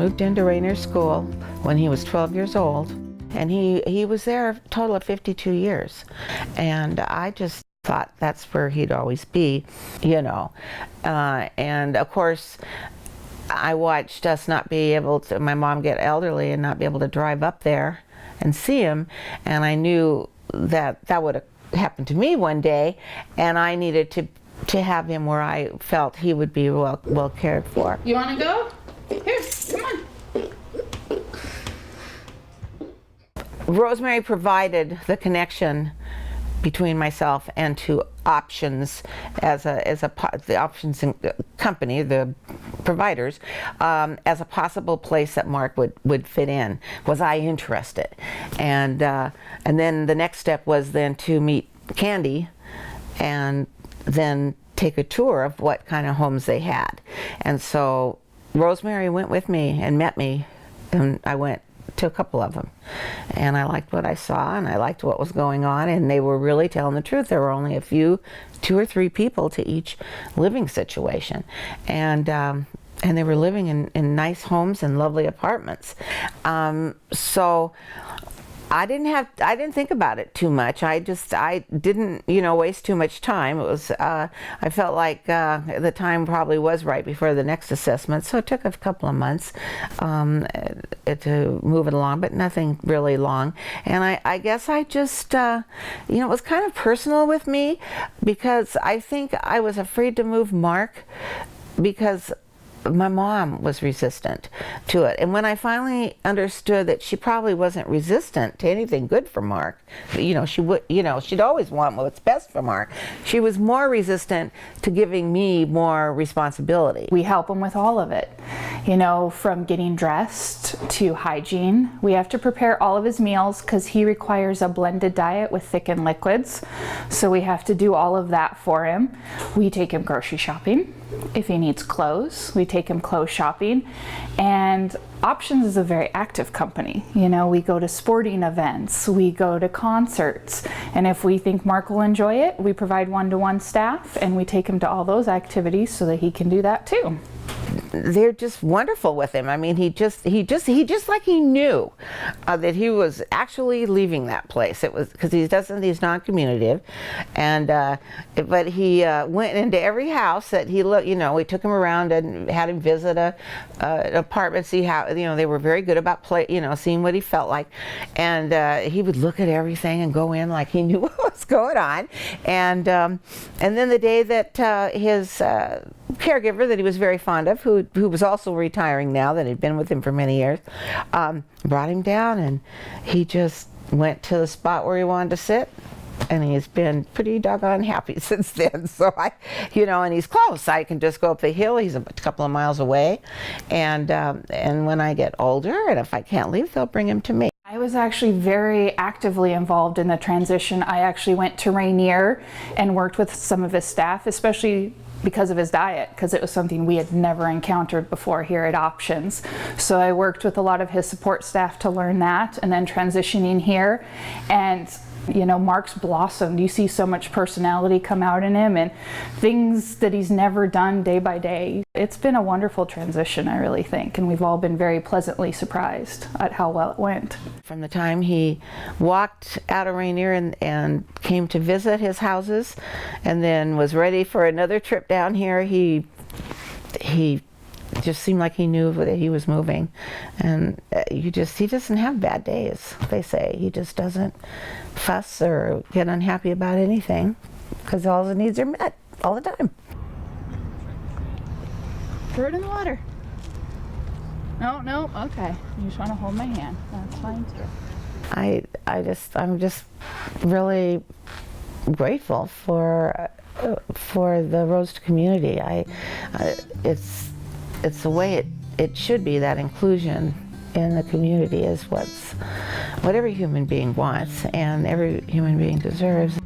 moved into Rainier School when he was 12 years old, and he was there a total of 52 years. And I just thought that's where he'd always be, you know. And of course, I watched us not be able to, my mom get elderly and not be able to drive up there and see him, and I knew that that would have happened to me one day, and I needed to have him where I felt he would be well cared for. You want to go? Here, come on. Rosemary provided the connection between myself and to Options the Options company, the providers, as a possible place that Mark would fit in. Was I interested? And then the next step was then to meet Candy and then take a tour of what kind of homes they had. And so Rosemary went with me and met me, and I went to a couple of them, and I liked what I saw, and I liked what was going on, and they were really telling the truth. There were only a few, 2 or 3 people to each living situation, and they were living in nice homes and lovely apartments. So I didn't think about it too much. I didn't, waste too much time. It was, I felt like the time probably was right before the next assessment, so it took a couple of months to move it along, but nothing really long. And I guess I just, it was kind of personal with me, because I think I was afraid to move Mark because my mom was resistant to it. And when I finally understood that she probably wasn't resistant to anything good for Mark, she would, she'd always want what's best for Mark. She was more resistant to giving me more responsibility. We help him with all of it, from getting dressed to hygiene. We have to prepare all of his meals because he requires a blended diet with thickened liquids. So we have to do all of that for him. We take him grocery shopping. If he needs clothes, we take him clothes shopping. And Options is a very active company. We go to sporting events, we go to concerts, and if we think Mark will enjoy it, we provide one-to-one staff, and we take him to all those activities so that he can do that too. They're just wonderful with him. I mean, he just like he knew that he was actually leaving that place. It was because he's non-communicative, and but he went into every house that he looked. We took him around and had him visit an apartment, see how they were very good about seeing what he felt like, and he would look at everything and go in like he knew what was going on, and then the day that his caregiver that he was very fond of, who was also retiring now, that had been with him for many years, brought him down, and he just went to the spot where he wanted to sit, and he's been pretty doggone happy since then. So and he's close. I can just go up the hill. He's a couple of miles away, and when I get older, and if I can't leave, they'll bring him to me. I was actually very actively involved in the transition. I actually went to Rainier and worked with some of his staff, especially because of his diet, because it was something we had never encountered before here at Options. So I worked with a lot of his support staff to learn that, and then transitioning here. And Mark's blossomed. You see so much personality come out in him and things that he's never done day by day. It's been a wonderful transition, I really think, and we've all been very pleasantly surprised at how well it went. From the time he walked out of Rainier and came to visit his houses, and then was ready for another trip down here, he just seemed like he knew that he was moving. And he doesn't have bad days, they say. He just doesn't fuss or get unhappy about anything, because all his needs are met all the time. Throw it in the water. No, okay. You just want to hold my hand. That's fine too. I'm just really grateful for the Rose community. It's the way it should be. That inclusion in the community is what every human being wants and every human being deserves.